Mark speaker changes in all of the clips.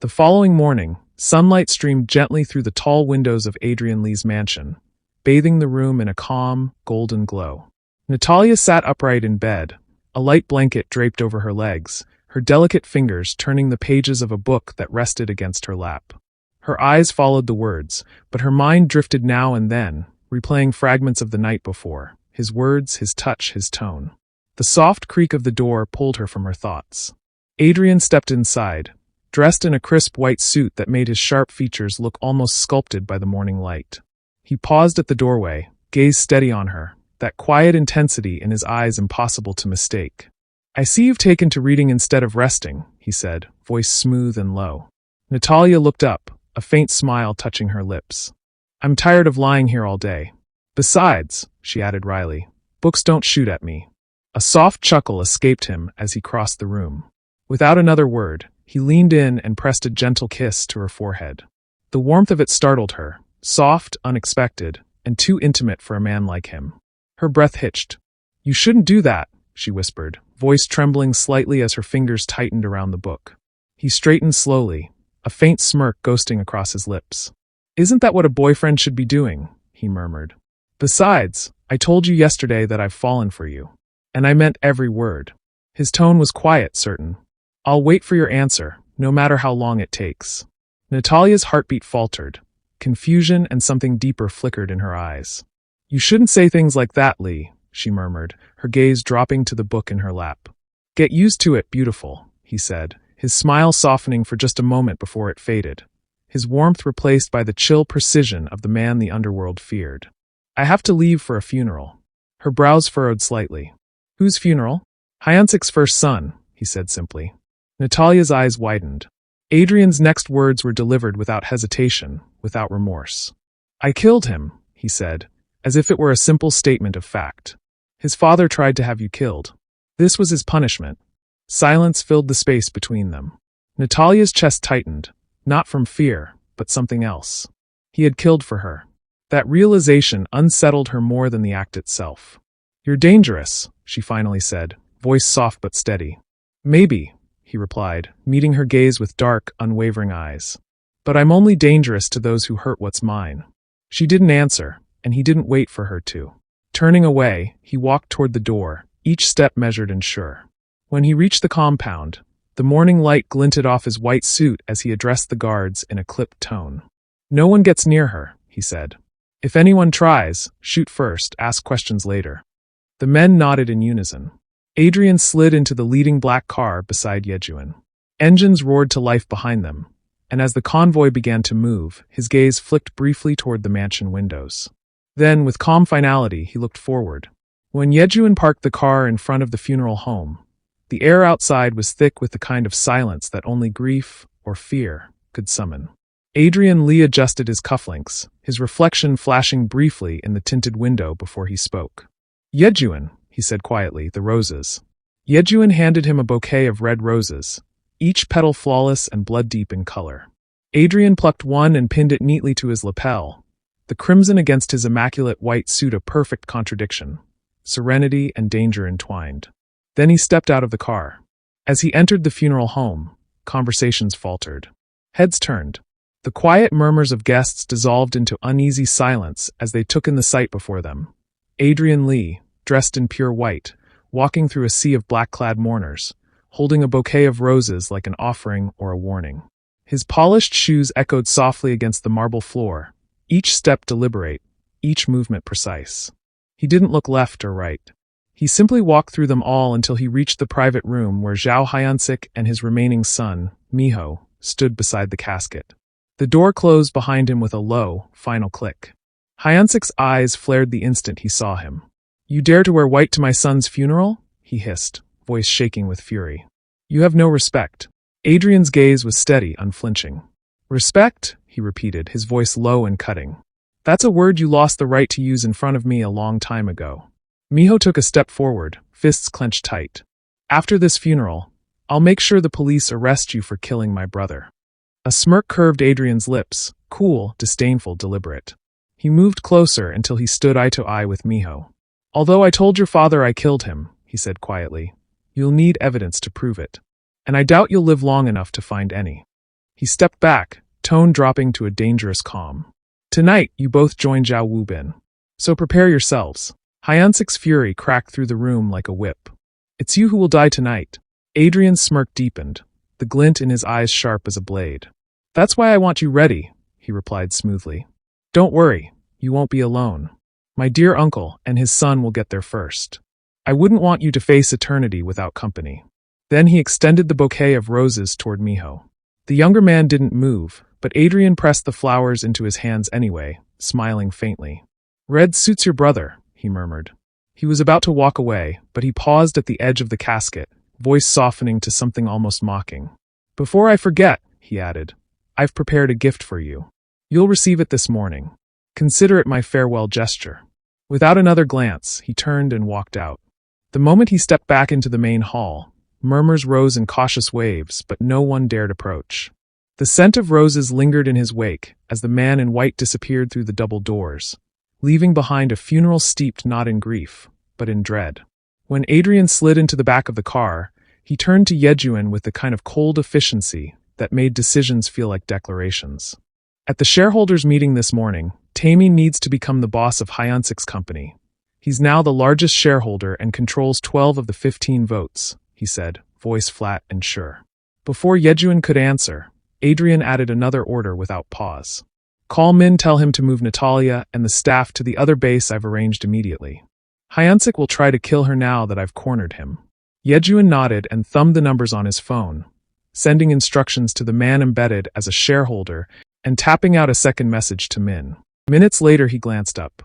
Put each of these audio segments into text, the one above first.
Speaker 1: The following morning, sunlight streamed gently through the tall windows of Adrian Lee's mansion, bathing the room in a calm, golden glow. Natalia sat upright in bed, a light blanket draped over her legs, her delicate fingers turning the pages of a book that rested against her lap. Her eyes followed the words, but her mind drifted now and then, replaying fragments of the night before, his words, his touch, his tone. The soft creak of the door pulled her from her thoughts. Adrian stepped inside, dressed in a crisp white suit that made his sharp features look almost sculpted by the morning light. He paused at the doorway, gaze steady on her, that quiet intensity in his eyes impossible to mistake. "I see you've taken to reading instead of resting," he said, voice smooth and low. Natalia looked up, a faint smile touching her lips. "I'm tired of lying here all day. Besides," she added wryly, "books don't shoot at me." A soft chuckle escaped him as he crossed the room. Without another word, he leaned in and pressed a gentle kiss to her forehead. The warmth of it startled her, soft, unexpected, and too intimate for a man like him. Her breath hitched. "You shouldn't do that," she whispered, voice trembling slightly as her fingers tightened around the book. He straightened slowly, a faint smirk ghosting across his lips. "Isn't that what a boyfriend should be doing?" he murmured. "Besides, I told you yesterday that I've fallen for you. And I meant every word." His tone was quiet, certain. "I'll wait for your answer, no matter how long it takes." Natalia's heartbeat faltered. Confusion and something deeper flickered in her eyes. "You shouldn't say things like that, Lee," she murmured, her gaze dropping to the book in her lap. "Get used to it, beautiful," he said, his smile softening for just a moment before it faded, his warmth replaced by the chill precision of the man the underworld feared. "I have to leave for a funeral." Her brows furrowed slightly. "Whose funeral?" "Hyunsik's first son," he said simply. Natalia's eyes widened. Adrian's next words were delivered without hesitation, without remorse. "I killed him," he said, as if it were a simple statement of fact. "His father tried to have you killed. This was his punishment." Silence filled the space between them. Natalia's chest tightened, not from fear, but something else. He had killed for her. That realization unsettled her more than the act itself. "You're dangerous," she finally said, voice soft but steady. "Maybe," he replied, meeting her gaze with dark, unwavering eyes. "But I'm only dangerous to those who hurt what's mine." She didn't answer, and he didn't wait for her to. Turning away, he walked toward the door, each step measured and sure. When he reached the compound, the morning light glinted off his white suit as he addressed the guards in a clipped tone. "No one gets near her," he said. "If anyone tries, shoot first, ask questions later." The men nodded in unison. Adrian slid into the leading black car beside Jihoon. Engines roared to life behind them, and as the convoy began to move, his gaze flicked briefly toward the mansion windows. Then, with calm finality, he looked forward. When Jihoon parked the car in front of the funeral home, the air outside was thick with the kind of silence that only grief or fear could summon. Adrian Lee adjusted his cufflinks, his reflection flashing briefly in the tinted window before he spoke. "Jihoon," he said quietly, "the roses." Jihoon handed him a bouquet of red roses, each petal flawless and blood-deep in color. Adrian plucked one and pinned it neatly to his lapel, the crimson against his immaculate white suit a perfect contradiction, serenity and danger entwined. Then he stepped out of the car. As he entered the funeral home, conversations faltered. Heads turned. The quiet murmurs of guests dissolved into uneasy silence as they took in the sight before them. Adrian Lee, dressed in pure white, walking through a sea of black-clad mourners, holding a bouquet of roses like an offering or a warning. His polished shoes echoed softly against the marble floor, each step deliberate, each movement precise. He didn't look left or right. He simply walked through them all until he reached the private room where Zhao Hyunsik and his remaining son, Miho, stood beside the casket. The door closed behind him with a low, final click. Hyacinth's eyes flared the instant he saw him. "You dare to wear white to my son's funeral?" he hissed, voice shaking with fury. "You have no respect." Adrian's gaze was steady, unflinching. "Respect?" he repeated, his voice low and cutting. "That's a word you lost the right to use in front of me a long time ago." Miho took a step forward, fists clenched tight. "After this funeral, I'll make sure the police arrest you for killing my brother." A smirk curved Adrian's lips, cool, disdainful, deliberate. He moved closer until he stood eye to eye with Miho. "Although I told your father I killed him," he said quietly, "you'll need evidence to prove it. And I doubt you'll live long enough to find any." He stepped back, tone dropping to a dangerous calm. Tonight, you both join Zhao Wubin. So prepare yourselves. Hyansik's fury cracked through the room like a whip. It's you who will die tonight. Adrian's smirk deepened, the glint in his eyes sharp as a blade. That's why I want you ready, he replied smoothly. Don't worry, you won't be alone. My dear uncle and his son will get there first. I wouldn't want you to face eternity without company. Then he extended the bouquet of roses toward Miho. The younger man didn't move, but Adrian pressed the flowers into his hands anyway, smiling faintly. Red suits your brother, he murmured. He was about to walk away, but he paused at the edge of the casket, voice softening to something almost mocking. Before I forget, he added, I've prepared a gift for you. You'll receive it this morning. Consider it my farewell gesture. Without another glance, he turned and walked out. The moment he stepped back into the main hall, murmurs rose in cautious waves, but no one dared approach. The scent of roses lingered in his wake as the man in white disappeared through the double doors, leaving behind a funeral steeped not in grief, but in dread. When Adrian slid into the back of the car, he turned to Jihoon with the kind of cold efficiency that made decisions feel like declarations. At the shareholders meeting this morning, Taemin needs to become the boss of Hyunsik's company. He's now the largest shareholder and controls 12 of the 15 votes, he said, voice flat and sure. Before Jihoon could answer, Adrian added another order without pause. Call Min, tell him to move Natalia and the staff to the other base I've arranged immediately. Hyunsik will try to kill her now that I've cornered him. Jihoon nodded and thumbed the numbers on his phone, sending instructions to the man embedded as a shareholder and tapping out a second message to Min. Minutes later he glanced up.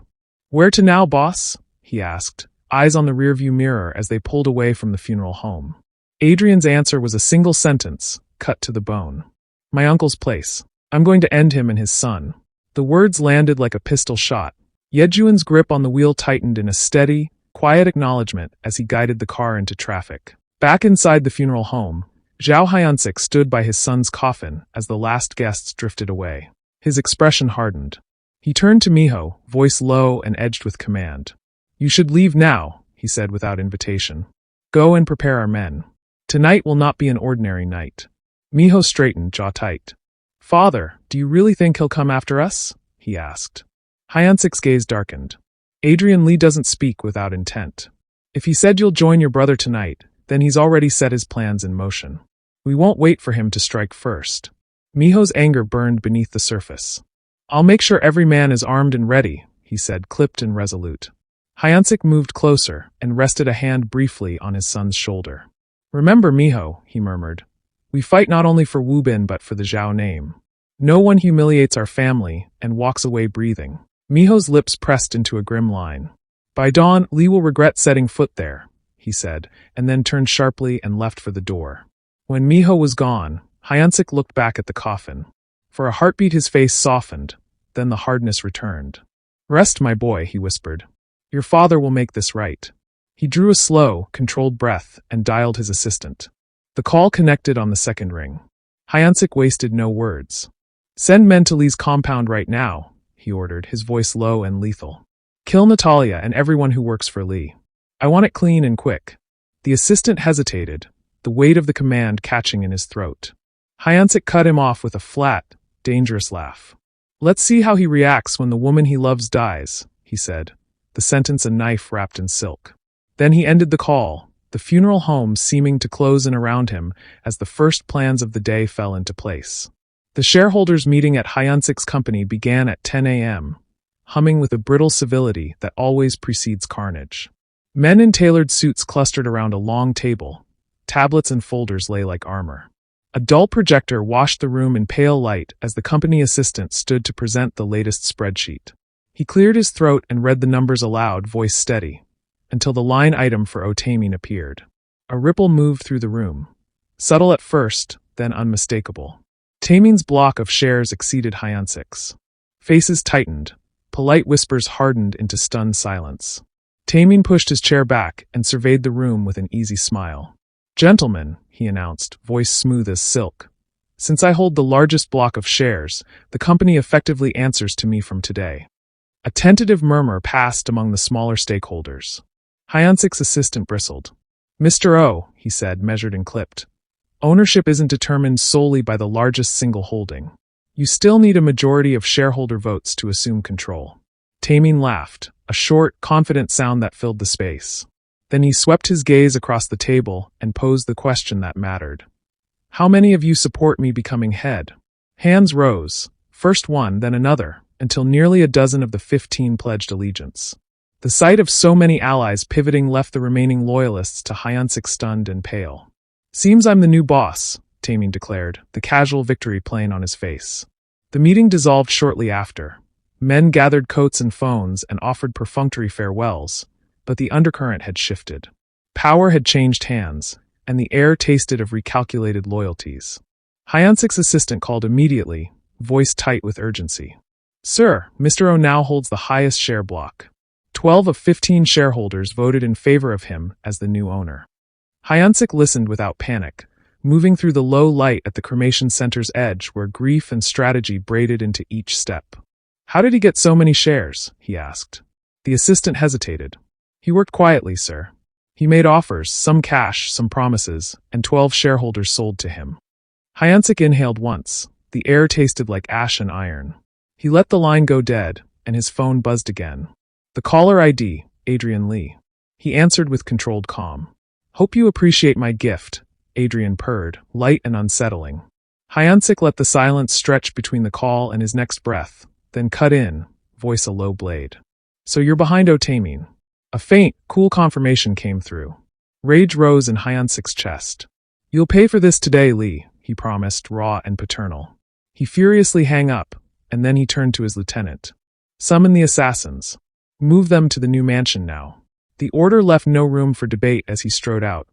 Speaker 1: Where to now, boss? He asked, eyes on the rearview mirror as they pulled away from the funeral home. Adrian's answer was a single sentence, cut to the bone. My uncle's place. I'm going to end him and his son. The words landed like a pistol shot. Jihoon's grip on the wheel tightened in a steady, quiet acknowledgement as he guided the car into traffic. Back inside the funeral home, Zhao Hyunsik stood by his son's coffin as the last guests drifted away. His expression hardened. He turned to Miho, voice low and edged with command. You should leave now, he said without invitation. Go and prepare our men. Tonight will not be an ordinary night. Miho straightened, jaw tight. Father, do you really think he'll come after us? He asked. Hyacinth's gaze darkened. Adrian Lee doesn't speak without intent. If he said you'll join your brother tonight, then he's already set his plans in motion. We won't wait for him to strike first. Miho's anger burned beneath the surface. I'll make sure every man is armed and ready, he said, clipped and resolute. Hyacinth moved closer and rested a hand briefly on his son's shoulder. Remember, Miho, he murmured. We fight not only for Wubin but for the Zhao name. No one humiliates our family and walks away breathing. Miho's lips pressed into a grim line. By dawn, Lee will regret setting foot there, he said, and then turned sharply and left for the door. When Miho was gone, Hyacinth looked back at the coffin. For a heartbeat his face softened, then the hardness returned. Rest, my boy, he whispered. Your father will make this right. He drew a slow, controlled breath and dialed his assistant. The call connected on the second ring. Hyacinth wasted no words. Send men to Lee's compound right now, he ordered, his voice low and lethal. Kill Natalia and everyone who works for Lee. I want it clean and quick. The assistant hesitated, the weight of the command catching in his throat. Hyacinth cut him off with a flat, dangerous laugh. Let's see how he reacts when the woman he loves dies, he said, the sentence a knife wrapped in silk. Then he ended the call, the funeral home seeming to close in around him as the first plans of the day fell into place. The shareholders' meeting at Hyacinth's company began at 10 a.m., humming with a brittle civility that always precedes carnage. Men in tailored suits clustered around a long table. Tablets and folders lay like armor. A dull projector washed the room in pale light as the company assistant stood to present the latest spreadsheet. He cleared his throat and read the numbers aloud, voice steady, until the line item for Taemin appeared. A ripple moved through the room. Subtle at first, then unmistakable. Taemin's block of shares exceeded Hyacinth's. Faces tightened. Polite whispers hardened into stunned silence. Taemin pushed his chair back and surveyed the room with an easy smile. Gentlemen, he announced, voice smooth as silk. Since I hold the largest block of shares, the company effectively answers to me from today. A tentative murmur passed among the smaller stakeholders. Hyacinth's assistant bristled. Mr. O, he said, measured and clipped. Ownership isn't determined solely by the largest single holding. You still need a majority of shareholder votes to assume control. Taemin laughed, a short, confident sound that filled the space. Then he swept his gaze across the table and posed the question that mattered. How many of you support me becoming head? Hands rose, first one, then another, until nearly a dozen of the 15 pledged allegiance. The sight of so many allies pivoting left the remaining loyalists to Hyunsik stunned and pale. Seems I'm the new boss, Taemin declared, the casual victory plain on his face. The meeting dissolved shortly after. Men gathered coats and phones and offered perfunctory farewells, but the undercurrent had shifted. Power had changed hands, and the air tasted of recalculated loyalties. Hyunsik's assistant called immediately, voice tight with urgency. Sir, Mr. O now holds the highest share block. 12 of 15 shareholders voted in favor of him as the new owner. Hyunsik listened without panic, moving through the low light at the cremation center's edge where grief and strategy braided into each step. How did he get so many shares? He asked. The assistant hesitated. He worked quietly, sir. He made offers, some cash, some promises, and 12 shareholders sold to him. Hyunsik inhaled once. The air tasted like ash and iron. He let the line go dead, and his phone buzzed again. The caller ID, Adrian Lee. He answered with controlled calm. Hope you appreciate my gift, Adrian purred, light and unsettling. Hyunsik let the silence stretch between the call and his next breath, then cut in, voice a low blade. So you're behind Taemin. A faint, cool confirmation came through. Rage rose in Hyunsik's chest. You'll pay for this today, Lee, he promised, raw and paternal. He furiously hung up, and then he turned to his lieutenant. Summon the assassins. Move them to the new mansion now. The order left no room for debate as he strode out.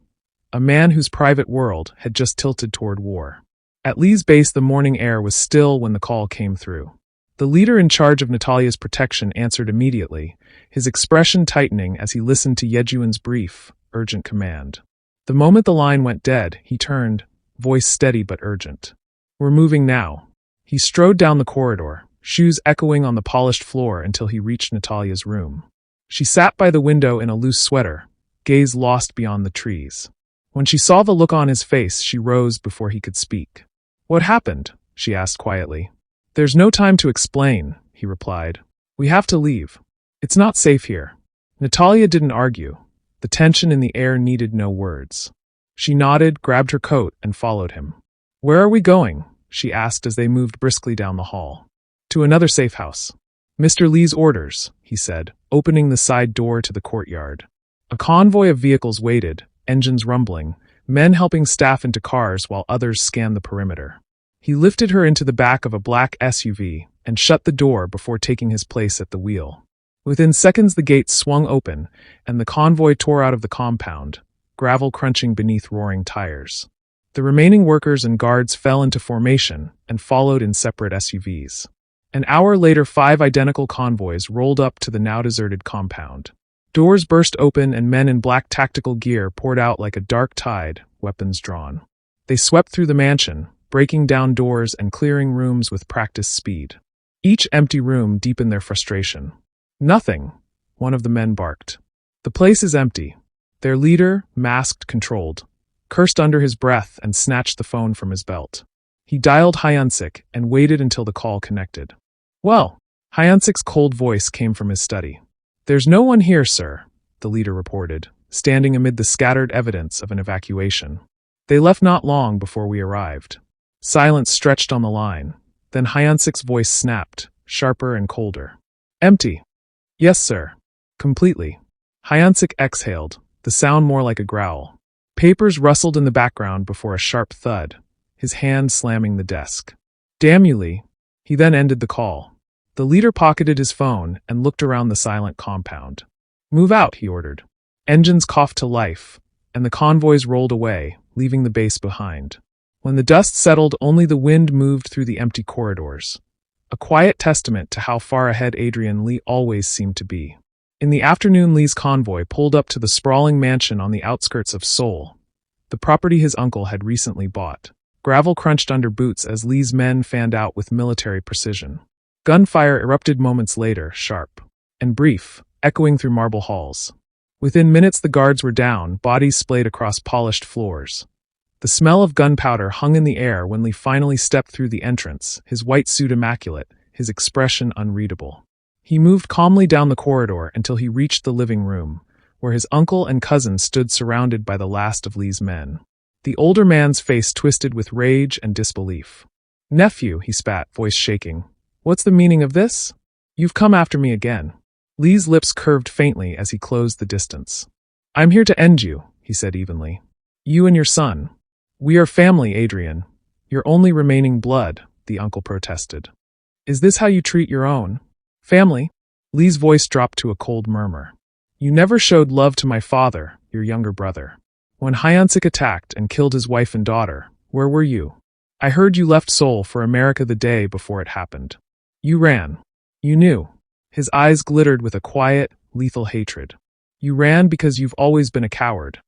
Speaker 1: A man whose private world had just tilted toward war. At Lee's base the morning air was still when the call came through. The leader in charge of Natalia's protection answered immediately, his expression tightening as he listened to Yejuan's brief, urgent command. The moment the line went dead, he turned, voice steady but urgent. We're moving now. He strode down the corridor, shoes echoing on the polished floor until he reached Natalia's room. She sat by the window in a loose sweater, gaze lost beyond the trees. When she saw the look on his face, she rose before he could speak. What happened? She asked quietly. There's no time to explain, he replied. We have to leave. It's not safe here. Natalia didn't argue. The tension in the air needed no words. She nodded, grabbed her coat, and followed him. Where are we going? She asked as they moved briskly down the hall. To another safe house. Mr. Lee's orders, he said, opening the side door to the courtyard. A convoy of vehicles waited, engines rumbling, men helping staff into cars while others scanned the perimeter. He lifted her into the back of a black SUV and shut the door before taking his place at the wheel. Within seconds the gates swung open, and the convoy tore out of the compound, gravel crunching beneath roaring tires. The remaining workers and guards fell into formation and followed in separate SUVs. An hour later 5 identical convoys rolled up to the now deserted compound. Doors burst open and men in black tactical gear poured out like a dark tide, weapons drawn. They swept through the mansion, breaking down doors and clearing rooms with practiced speed. Each empty room deepened their frustration. Nothing, one of the men barked. The place is empty. Their leader, masked, controlled, cursed under his breath and snatched the phone from his belt. He dialed Hyunsik and waited until the call connected. Well, Hyunsik's cold voice came from his study. There's no one here, sir, the leader reported, standing amid the scattered evidence of an evacuation. They left not long before we arrived. Silence stretched on the line. Then Hyunsik's voice snapped, sharper and colder. Empty. Yes, sir. Completely. Hyunsik exhaled, the sound more like a growl. Papers rustled in the background before a sharp thud, his hand slamming the desk. Damn you, Lee. He then ended the call. The leader pocketed his phone and looked around the silent compound. Move out, he ordered. Engines coughed to life, and the convoys rolled away, leaving the base behind. When the dust settled, only the wind moved through the empty corridors. A quiet testament to how far ahead Adrian Lee always seemed to be. In the afternoon, Lee's convoy pulled up to the sprawling mansion on the outskirts of Seoul, the property his uncle had recently bought. Gravel crunched under boots as Lee's men fanned out with military precision. Gunfire erupted moments later, sharp and brief, echoing through marble halls. Within minutes the guards were down, bodies splayed across polished floors. The smell of gunpowder hung in the air when Lee finally stepped through the entrance, his white suit immaculate, his expression unreadable. He moved calmly down the corridor until he reached the living room, where his uncle and cousin stood surrounded by the last of Lee's men. The older man's face twisted with rage and disbelief. "Nephew," he spat, voice shaking. "What's the meaning of this? You've come after me again." Lee's lips curved faintly as he closed the distance. "I'm here to end you," he said evenly. "You and your son. We are family, Adrian. Your only remaining blood," the uncle protested. "Is this how you treat your own family?" Lee's voice dropped to a cold murmur. "You never showed love to my father, your younger brother. When Hyunsik attacked and killed his wife and daughter, where were you? I heard you left Seoul for America the day before it happened. You ran. You knew." His eyes glittered with a quiet, lethal hatred. "You ran because you've always been a coward."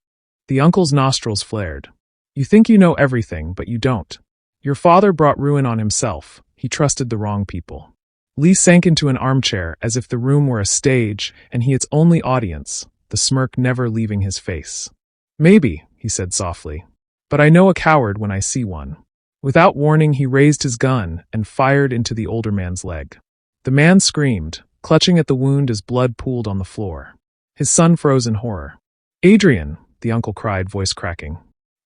Speaker 1: The uncle's nostrils flared. "You think you know everything, but you don't. Your father brought ruin on himself. He trusted the wrong people." Lee sank into an armchair as if the room were a stage and he its only audience, the smirk never leaving his face. "Maybe," he said softly, "but I know a coward when I see one." Without warning, he raised his gun and fired into the older man's leg. The man screamed, clutching at the wound as blood pooled on the floor. His son froze in horror. "Adrian," the uncle cried, voice cracking.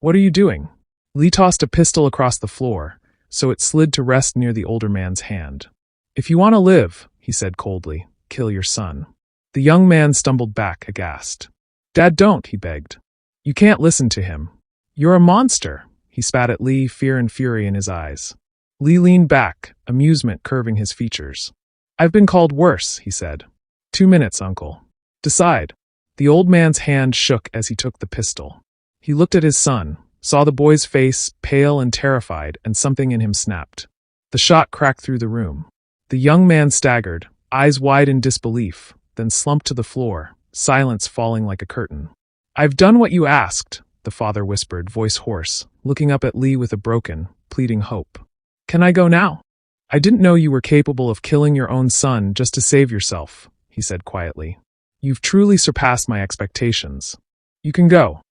Speaker 1: "What are you doing?" Lee tossed a pistol across the floor, so it slid to rest near the older man's hand. "If you want to live," he said coldly, "kill your son." The young man stumbled back, aghast. "Dad, don't," he begged. "You can't listen to him. You're a monster." He spat at Lee, fear and fury in his eyes. Lee leaned back, amusement curving his features. "I've been called worse," he said. 2 minutes, uncle. Decide." The old man's hand shook as he took the pistol. He looked at his son, saw the boy's face, pale and terrified, and something in him snapped. The shot cracked through the room. The young man staggered, eyes wide in disbelief, then slumped to the floor, silence falling like a curtain. "I've done what you asked," the father whispered, voice hoarse, looking up at Lee with a broken, pleading hope. "Can I go now?" "I didn't know you were capable of killing your own son just to save yourself," he said quietly. "You've truly surpassed my expectations. You can go."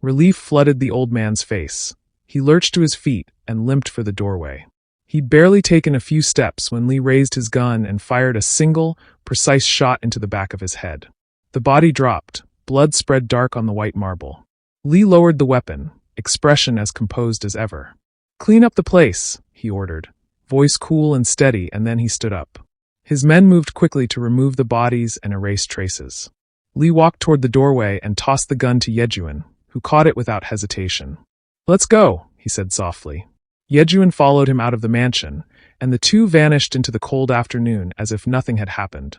Speaker 1: Relief flooded the old man's face. He lurched to his feet and limped for the doorway. He'd barely taken a few steps when Lee raised his gun and fired a single, precise shot into the back of his head. The body dropped, blood spread dark on the white marble. Lee lowered the weapon, expression as composed as ever. "Clean up the place," he ordered, voice cool and steady, and then he stood up. His men moved quickly to remove the bodies and erase traces. Lee walked toward the doorway and tossed the gun to Jihoon, who caught it without hesitation. "Let's go," he said softly. Jihoon followed him out of the mansion, and the two vanished into the cold afternoon as if nothing had happened,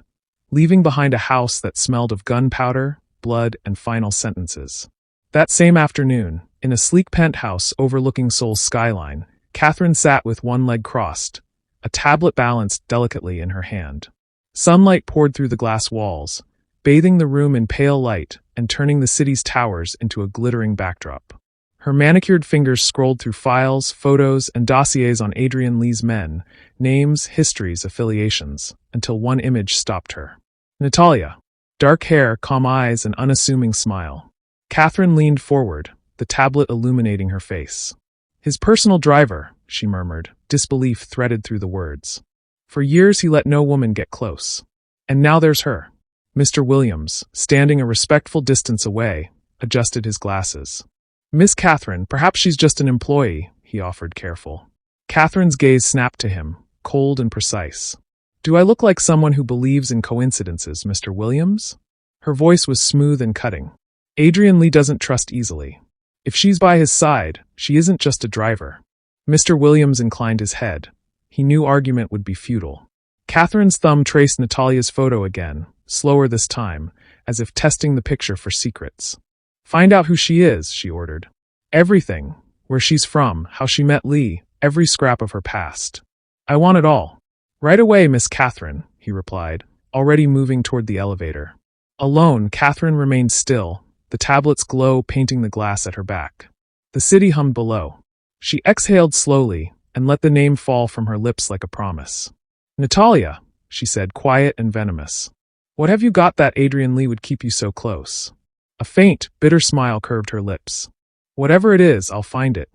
Speaker 1: leaving behind a house that smelled of gunpowder, blood, and final sentences. That same afternoon, in a sleek penthouse overlooking Seoul's skyline, Catherine sat with one leg crossed, a tablet balanced delicately in her hand. Sunlight poured through the glass walls, bathing the room in pale light and turning the city's towers into a glittering backdrop. Her manicured fingers scrolled through files, photos, and dossiers on Adrian Lee's men, names, histories, affiliations, until one image stopped her. Natalia. Dark hair, calm eyes, and unassuming smile. Catherine leaned forward, the tablet illuminating her face. "His personal driver," she murmured, disbelief threaded through the words. "For years he let no woman get close. And now there's her." Mr. Williams, standing a respectful distance away, adjusted his glasses. "Miss Catherine, perhaps she's just an employee," he offered, careful. Catherine's gaze snapped to him, cold and precise. "Do I look like someone who believes in coincidences, Mr. Williams?" Her voice was smooth and cutting. "Adrian Lee doesn't trust easily. If she's by his side, she isn't just a driver." Mr. Williams inclined his head. He knew argument would be futile. Catherine's thumb traced Natalia's photo again, slower this time, as if testing the picture for secrets. "Find out who she is," she ordered. "Everything. Where she's from, how she met Lee, every scrap of her past. I want it all." "Right away, Miss Catherine," he replied, already moving toward the elevator. Alone, Catherine remained still, the tablet's glow painting the glass at her back. The city hummed below. She exhaled slowly and let the name fall from her lips like a promise. "Natalia," she said, quiet and venomous. "What have you got that Adrian Lee would keep you so close?" A faint, bitter smile curved her lips. Whatever it is, I'll find it.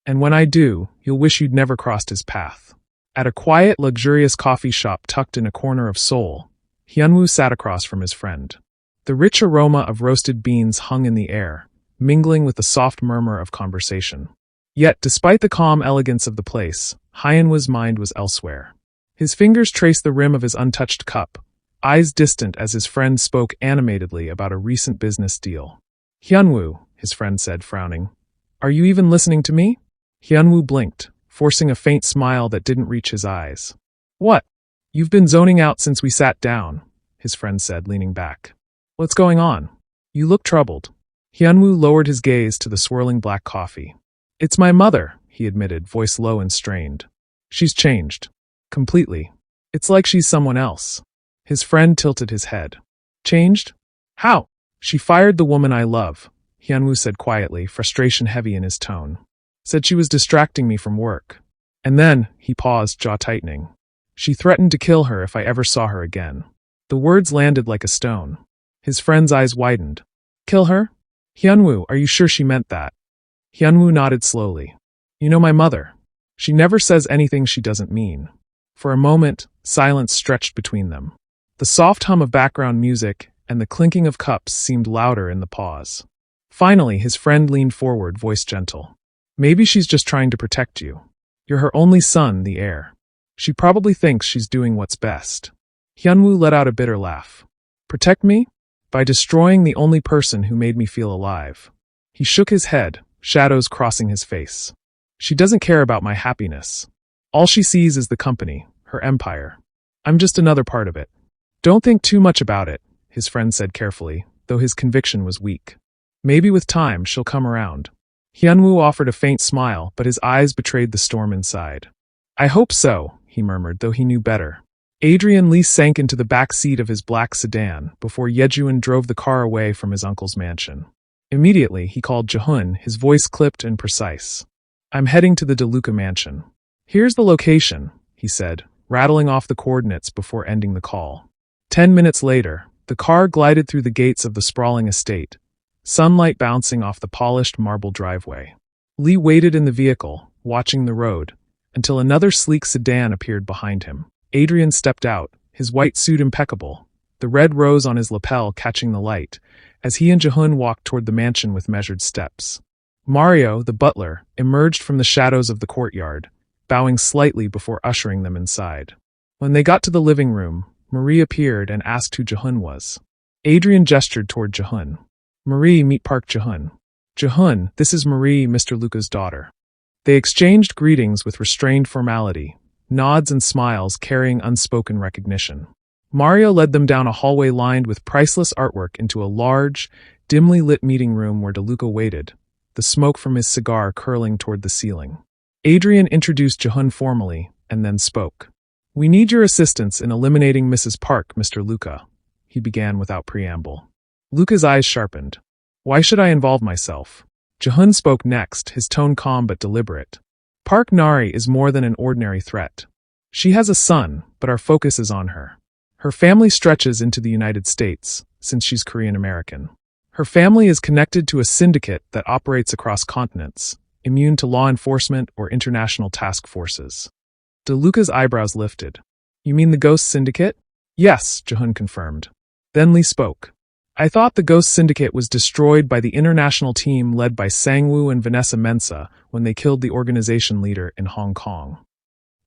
Speaker 1: And when I do, you'll wish you'd never crossed his path. At a quiet, luxurious coffee shop tucked in a corner of Seoul, Hyunwoo sat across from his friend. The rich aroma of roasted beans hung in the air, mingling with the soft murmur of conversation. Yet, despite the calm elegance of the place, Hyunwoo's mind was elsewhere. His fingers traced the rim of his untouched cup, eyes distant as his friend spoke animatedly about a recent business deal. Hyunwoo, his friend said, frowning. Are you even listening to me? Hyunwoo blinked, forcing a faint smile that didn't reach his eyes. What? You've been zoning out since we sat down, his friend said, leaning back. What's going on? You look troubled. Hyunwoo lowered his gaze to the swirling black coffee. It's my mother, he admitted, voice low and strained. She's changed. Completely. It's like she's someone else. His friend tilted his head. Changed? How? She fired the woman I love, Hyunwoo said quietly, frustration heavy in his tone. Said she was distracting me from work. And then, he paused, jaw tightening. She threatened to kill her if I ever saw her again. The words landed like a stone. His friend's eyes widened. Kill her? Hyunwoo, are you sure she meant that? Hyunwoo nodded slowly. You know my mother. She never says anything she doesn't mean. For a moment, silence stretched between them. The soft hum of background music and the clinking of cups seemed louder in the pause. Finally, his friend leaned forward, voice gentle. Maybe she's just trying to protect you. You're her only son, the heir. She probably thinks she's doing what's best. Hyunwoo let out a bitter laugh. Protect me? By destroying the only person who made me feel alive. He shook his head, shadows crossing his face. She doesn't care about my happiness. All she sees is the company, her empire. I'm just another part of it. Don't think too much about it, his friend said carefully, though his conviction was weak. Maybe with time she'll come around. Hyunwoo offered a faint smile, but his eyes betrayed the storm inside. I hope so, he murmured, though he knew better. Adrian Lee sank into the back seat of his black sedan before Jihoon drove the car away from his uncle's mansion. Immediately, he called Jihoon, his voice clipped and precise. I'm heading to the DeLuca mansion. Here's the location, he said, rattling off the coordinates before ending the call. 10 minutes later, the car glided through the gates of the sprawling estate, sunlight bouncing off the polished marble driveway. Lee waited in the vehicle, watching the road, until another sleek sedan appeared behind him. Adrian stepped out, his white suit impeccable, the red rose on his lapel catching the light, as he and Jihoon walked toward the mansion with measured steps. Mario, the butler, emerged from the shadows of the courtyard, bowing slightly before ushering them inside. When they got to the living room, Marie appeared and asked who Jihoon was. Adrian gestured toward Jihoon. Marie, meet Park Jihoon. Jihoon, this is Marie, Mr. Luca's daughter. They exchanged greetings with restrained formality, nods and smiles carrying unspoken recognition. Mario led them down a hallway lined with priceless artwork into a large, dimly lit meeting room where DeLuca waited, the smoke from his cigar curling toward the ceiling. Adrian introduced Jihoon formally, and then spoke. We need your assistance in eliminating Mrs. Park, Mr. Luca, he began without preamble. Luca's eyes sharpened. Why should I involve myself? Jihoon spoke next, his tone calm but deliberate. Park Nari is more than an ordinary threat. She has a son, but our focus is on her. Her family stretches into the United States, since she's Korean American. Her family is connected to a syndicate that operates across continents, immune to law enforcement or international task forces. DeLuca's eyebrows lifted. You mean the Ghost Syndicate? Yes, Jihoon confirmed. Then Lee spoke. I thought the Ghost Syndicate was destroyed by the international team led by Sang-woo and Vanessa Mensah when they killed the organization leader in Hong Kong.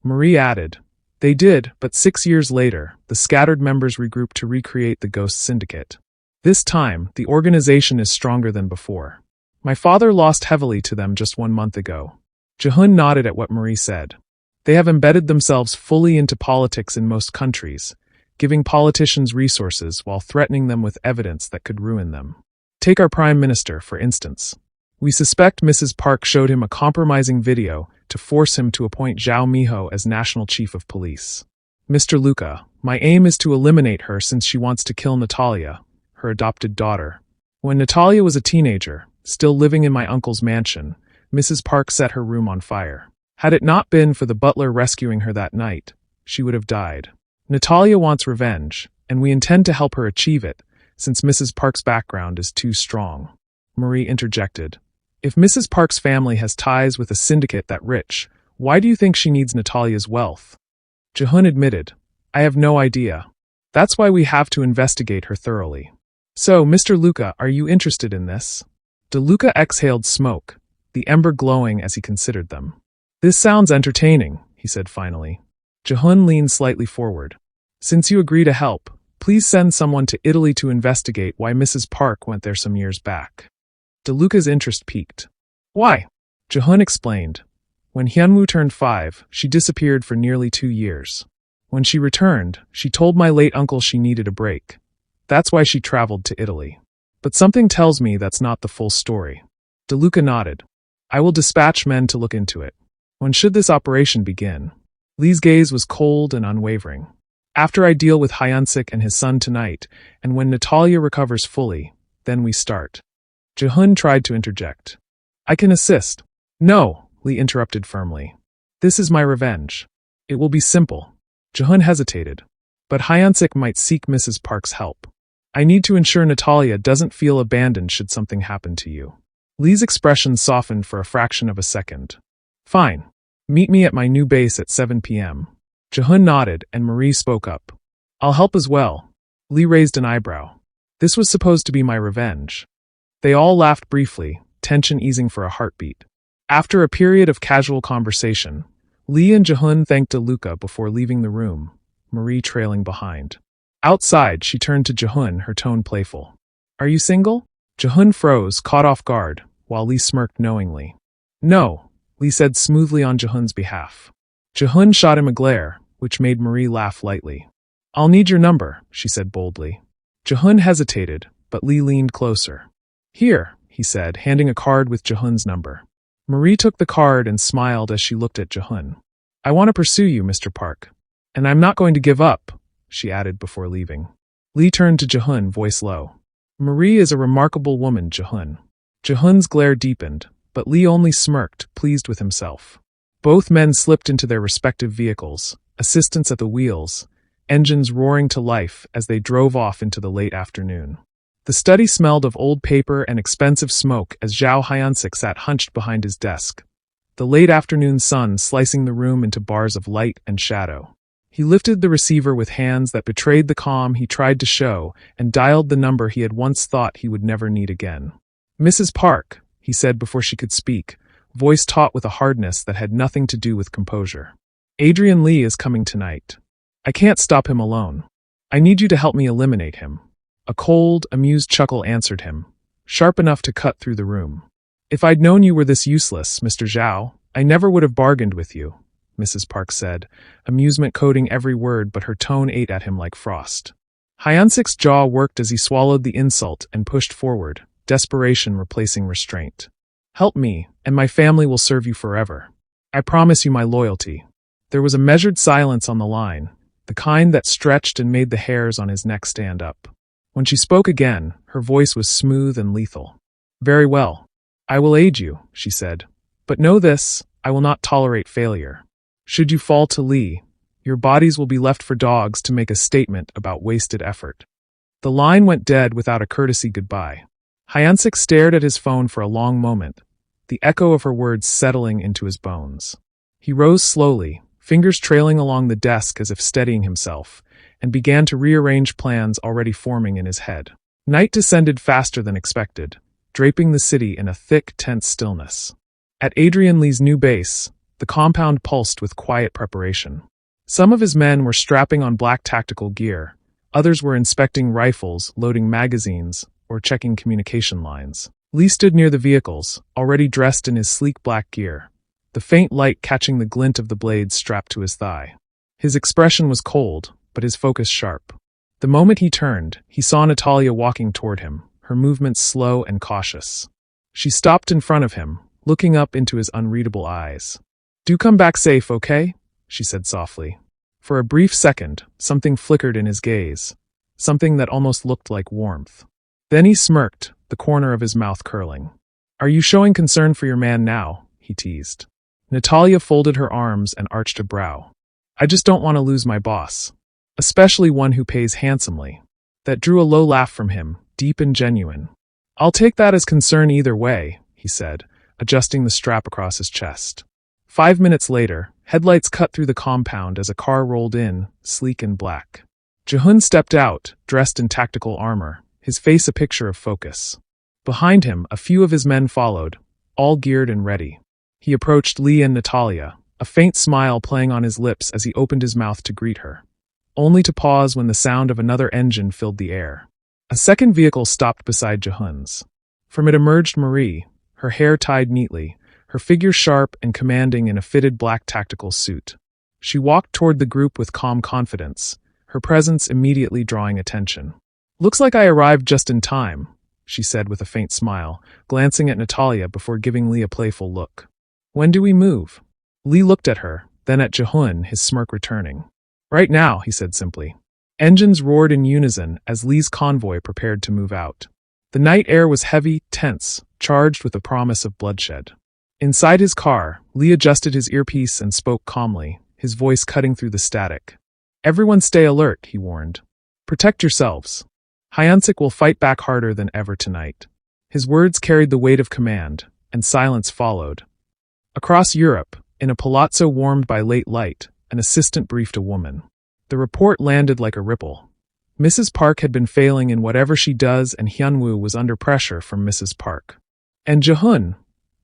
Speaker 1: Marie added, They did, but 6 years later, the scattered members regrouped to recreate the Ghost Syndicate. This time, the organization is stronger than before. My father lost heavily to them just 1 month ago. Jihoon nodded at what Marie said. They have embedded themselves fully into politics in most countries, giving politicians resources while threatening them with evidence that could ruin them. Take our Prime Minister, for instance. We suspect Mrs. Park showed him a compromising video to force him to appoint Zhao Miho as National Chief of Police. Mr. Luca, my aim is to eliminate her since she wants to kill Natalia, her adopted daughter. When Natalia was a teenager, still living in my uncle's mansion, Mrs. Park set her room on fire. Had it not been for the butler rescuing her that night, she would have died. Natalia wants revenge, and we intend to help her achieve it, since Mrs. Park's background is too strong. Marie interjected. If Mrs. Park's family has ties with a syndicate that rich, why do you think she needs Natalia's wealth? Jihoon admitted, I have no idea. That's why we have to investigate her thoroughly. So, Mr. Luca, are you interested in this? DeLuca exhaled smoke, the ember glowing as he considered them. This sounds entertaining, he said finally. Jihoon leaned slightly forward. Since you agree to help, please send someone to Italy to investigate why Mrs. Park went there some years back. DeLuca's interest peaked. Why? Jihoon explained. When Hyunwoo turned 5, she disappeared for nearly 2 years. When she returned, she told my late uncle she needed a break. That's why she traveled to Italy. But something tells me that's not the full story. DeLuca nodded. I will dispatch men to look into it. When should this operation begin? Lee's gaze was cold and unwavering. After I deal with Hyunsik and his son tonight, and when Natalia recovers fully, then we start. Jihoon tried to interject. I can assist. No, Lee interrupted firmly. This is my revenge. It will be simple. Jihoon hesitated. But Hyacinth might seek Mrs. Park's help. I need to ensure Natalia doesn't feel abandoned should something happen to you. Lee's expression softened for a fraction of a second. Fine. Meet me at my new base at 7 p.m. Jihoon nodded and Marie spoke up. I'll help as well. Lee raised an eyebrow. This was supposed to be my revenge. They all laughed briefly, tension easing for a heartbeat. After a period of casual conversation, Lee and Jihoon thanked DeLuca before leaving the room, Marie trailing behind. Outside, she turned to Jihoon, her tone playful. Are you single? Jihoon froze, caught off guard, while Lee smirked knowingly. No, Lee said smoothly on Jihoon's behalf. Jihoon shot him a glare, which made Marie laugh lightly. I'll need your number, she said boldly. Jihoon hesitated, but Lee leaned closer. Here, he said, handing a card with Jihoon's number. Marie took the card and smiled as she looked at Jihoon. I want to pursue you, Mr. Park. And I'm not going to give up, she added before leaving. Lee turned to Jihoon, voice low. Marie is a remarkable woman, Jihoon. Jihoon's glare deepened, but Lee only smirked, pleased with himself. Both men slipped into their respective vehicles, assistants at the wheels, engines roaring to life as they drove off into the late afternoon. The study smelled of old paper and expensive smoke as Zhao Hyunsik sat hunched behind his desk, the late afternoon sun slicing the room into bars of light and shadow. He lifted the receiver with hands that betrayed the calm he tried to show and dialed the number he had once thought he would never need again. Mrs. Park, he said before she could speak, voice taut with a hardness that had nothing to do with composure. Adrian Lee is coming tonight. I can't stop him alone. I need you to help me eliminate him. A cold, amused chuckle answered him, sharp enough to cut through the room. If I'd known you were this useless, Mr. Zhao, I never would have bargained with you, Mrs. Park said, amusement coating every word, but her tone ate at him like frost. Hyacinth's jaw worked as he swallowed the insult and pushed forward, desperation replacing restraint. Help me, and my family will serve you forever. I promise you my loyalty. There was a measured silence on the line, the kind that stretched and made the hairs on his neck stand up. When she spoke again, her voice was smooth and lethal. Very well. I will aid you, she said. But know this, I will not tolerate failure. Should you fall to Lee, your bodies will be left for dogs to make a statement about wasted effort. The line went dead without a courtesy goodbye. Hyacinth stared at his phone for a long moment, the echo of her words settling into his bones. He rose slowly, fingers trailing along the desk as if steadying himself, and began to rearrange plans already forming in his head. Night descended faster than expected, draping the city in a thick, tense stillness. At Adrian Lee's new base, the compound pulsed with quiet preparation. Some of his men were strapping on black tactical gear, others were inspecting rifles, loading magazines, or checking communication lines. Lee stood near the vehicles, already dressed in his sleek black gear, the faint light catching the glint of the blades strapped to his thigh. His expression was cold, but his focus sharp. The moment he turned, he saw Natalia walking toward him, her movements slow and cautious. She stopped in front of him, looking up into his unreadable eyes. Do come back safe, okay? She said softly. For a brief second, something flickered in his gaze, something that almost looked like warmth. Then he smirked, the corner of his mouth curling. Are you showing concern for your man now? He teased. Natalia folded her arms and arched a brow. I just don't want to lose my boss. Especially one who pays handsomely. That drew a low laugh from him, deep and genuine. I'll take that as concern either way, he said, adjusting the strap across his chest. 5 minutes later, headlights cut through the compound as a car rolled in, sleek and black. Jihoon stepped out, dressed in tactical armor, his face a picture of focus. Behind him, a few of his men followed, all geared and ready. He approached Lee and Natalia, a faint smile playing on his lips as he opened his mouth to greet her, only to pause when the sound of another engine filled the air. A second vehicle stopped beside Jihoon's. From it emerged Marie, her hair tied neatly, her figure sharp and commanding in a fitted black tactical suit. She walked toward the group with calm confidence, her presence immediately drawing attention. "Looks like I arrived just in time," she said with a faint smile, glancing at Natalia before giving Lee a playful look. "When do we move?" Lee looked at her, then at Jihoon, his smirk returning. "Right now," he said simply. Engines roared in unison as Lee's convoy prepared to move out. The night air was heavy, tense, charged with the promise of bloodshed. Inside his car, Lee adjusted his earpiece and spoke calmly, his voice cutting through the static. "Everyone stay alert," he warned. "Protect yourselves. Hyunsik will fight back harder than ever tonight." His words carried the weight of command, and silence followed. Across Europe, in a palazzo warmed by late light, an assistant briefed a woman. The report landed like a ripple. Mrs. Park had been failing in whatever she does, and Hyunwoo was under pressure from Mrs. Park. "And Jihoon?"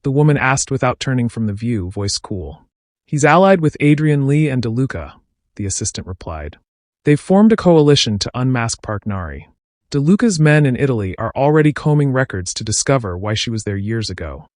Speaker 1: the woman asked without turning from the view, voice cool. "He's allied with Adrian Lee and DeLuca," the assistant replied. "They've formed a coalition to unmask Park Nari. DeLuca's men in Italy are already combing records to discover why she was there years ago.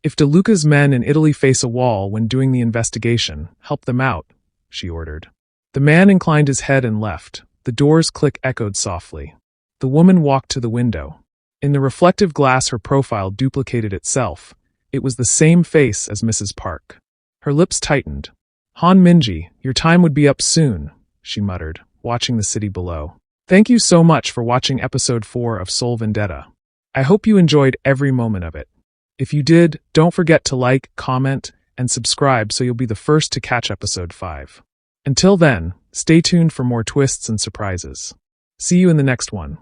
Speaker 1: If DeLuca's men in Italy face a wall when doing the investigation, help them out," she ordered. The man inclined his head and left. The door's click echoed softly. The woman walked to the window. In the reflective glass her profile duplicated itself. It was the same face as Mrs. Park. Her lips tightened. "Han Minji, your time would be up soon," she muttered, watching the city below. Thank you so much for watching episode 4 of Seoul Vendetta. I hope you enjoyed every moment of it. If you did, don't forget to like, comment, and subscribe so you'll be the first to catch episode 5. Until then, stay tuned for more twists and surprises. See you in the next one.